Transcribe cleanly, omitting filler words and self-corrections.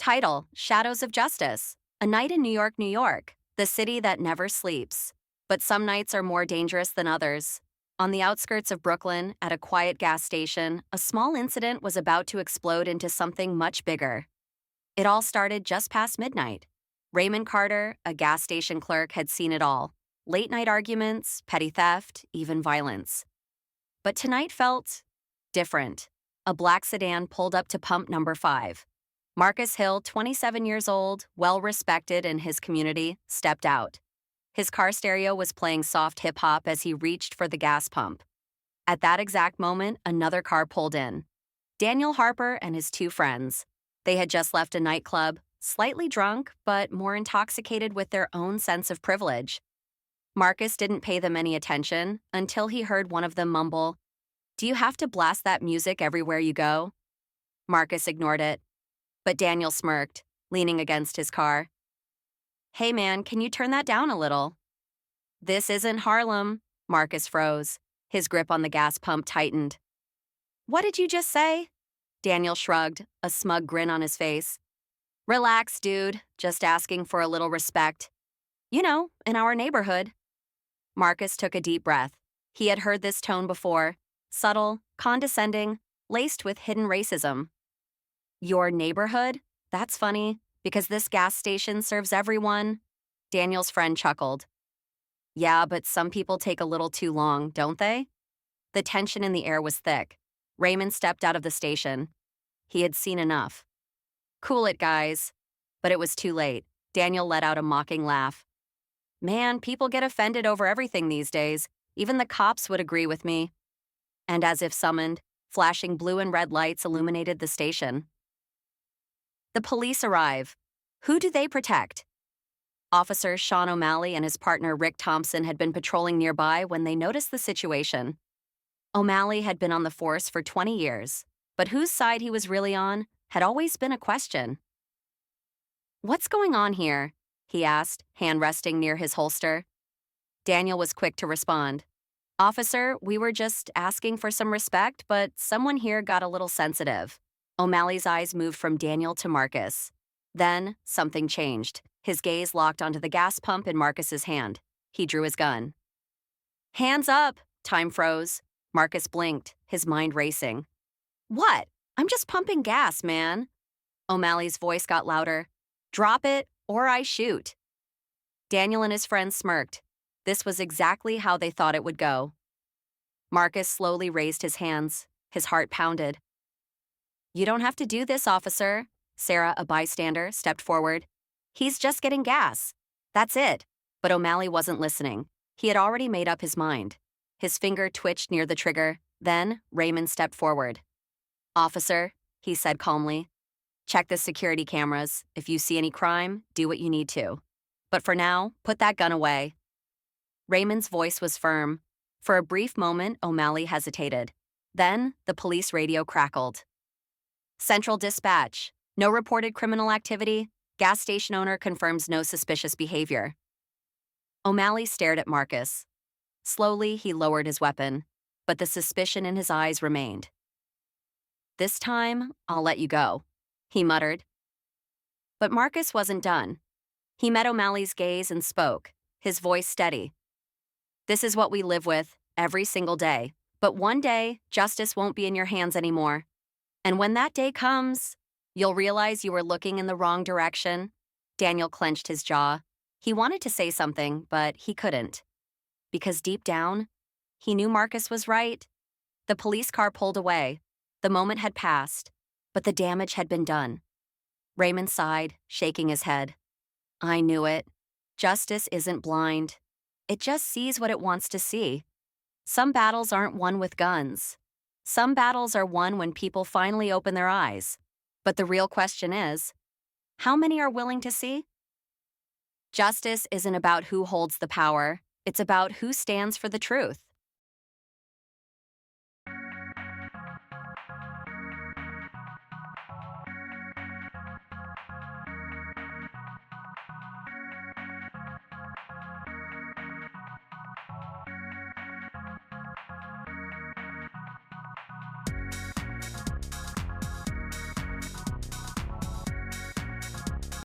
Title: Shadows of Justice. A night in New York, New York, the city that never sleeps. But some nights are more dangerous than others. On the outskirts of Brooklyn, at a quiet gas station, a small incident was about to explode into something much bigger. It all started just past midnight. Raymond Carter, a gas station clerk, had seen it all: late night arguments, petty theft, even violence. But tonight felt different. A black sedan pulled up to pump number 5. Marcus Hill, 27 years old, well respected in his community, stepped out. His car stereo was playing soft hip hop as he reached for the gas pump. At that exact moment, another car pulled in. Daniel Harper and his 2 friends. They had just left a nightclub, slightly drunk, but more intoxicated with their own sense of privilege. Marcus didn't pay them any attention until he heard one of them mumble, "Do you have to blast that music everywhere you go?" Marcus ignored it, but Daniel smirked, leaning against his car. "Hey man, can you turn that down a little?" "This isn't Harlem." Marcus froze. His grip on the gas pump tightened. "What did you just say?" Daniel shrugged, a smug grin on his face. "Relax, dude. Just asking for a little respect. You know, in our neighborhood." Marcus took a deep breath. He had heard this tone before: subtle, condescending, laced with hidden racism. "Your neighborhood? That's funny, because this gas station serves everyone." Daniel's friend chuckled. "Yeah, but some people take a little too long, don't they?" The tension in the air was thick. Raymond stepped out of the station. He had seen enough. "Cool it, guys." But it was too late. Daniel let out a mocking laugh. "Man, people get offended over everything these days. Even the cops would agree with me." And as if summoned, flashing blue and red lights illuminated the station. The police arrive. Who do they protect? Officer Sean O'Malley and his partner Rick Thompson had been patrolling nearby when they noticed the situation. O'Malley had been on the force for 20 years, but whose side he was really on had always been a question. "What's going on here?" he asked, hand resting near his holster. Daniel was quick to respond. "Officer, we were just asking for some respect, but someone here got a little sensitive." O'Malley's eyes moved from Daniel to Marcus. Then, something changed. His gaze locked onto the gas pump in Marcus's hand. He drew his gun. "Hands up!" Time froze. Marcus blinked, his mind racing. "What? I'm just pumping gas, man." O'Malley's voice got louder. "Drop it, or I shoot." Daniel and his friends smirked. This was exactly how they thought it would go. Marcus slowly raised his hands. His heart pounded. "You don't have to do this, officer." Sarah, a bystander, stepped forward. "He's just getting gas. That's it." But O'Malley wasn't listening. He had already made up his mind. His finger twitched near the trigger. Then Raymond stepped forward. "Officer," he said calmly, "check the security cameras. If you see any crime, do what you need to. But for now, put that gun away." Raymond's voice was firm. For a brief moment, O'Malley hesitated. Then, the police radio crackled. "Central Dispatch. No reported criminal activity. Gas station owner confirms no suspicious behavior." O'Malley stared at Marcus. Slowly, he lowered his weapon, but the suspicion in his eyes remained. "This time, I'll let you go," he muttered. But Marcus wasn't done. He met O'Malley's gaze and spoke, his voice steady. "This is what we live with, every single day. But one day, justice won't be in your hands anymore. And when that day comes, you'll realize you were looking in the wrong direction." Daniel clenched his jaw. He wanted to say something, but he couldn't. Because deep down, he knew Marcus was right. The police car pulled away. The moment had passed, but the damage had been done. Raymond sighed, shaking his head. "I knew it. Justice isn't blind. It just sees what it wants to see. Some battles aren't won with guns. Some battles are won when people finally open their eyes. But the real question is, how many are willing to see?" Justice isn't about who holds the power. It's about who stands for the truth.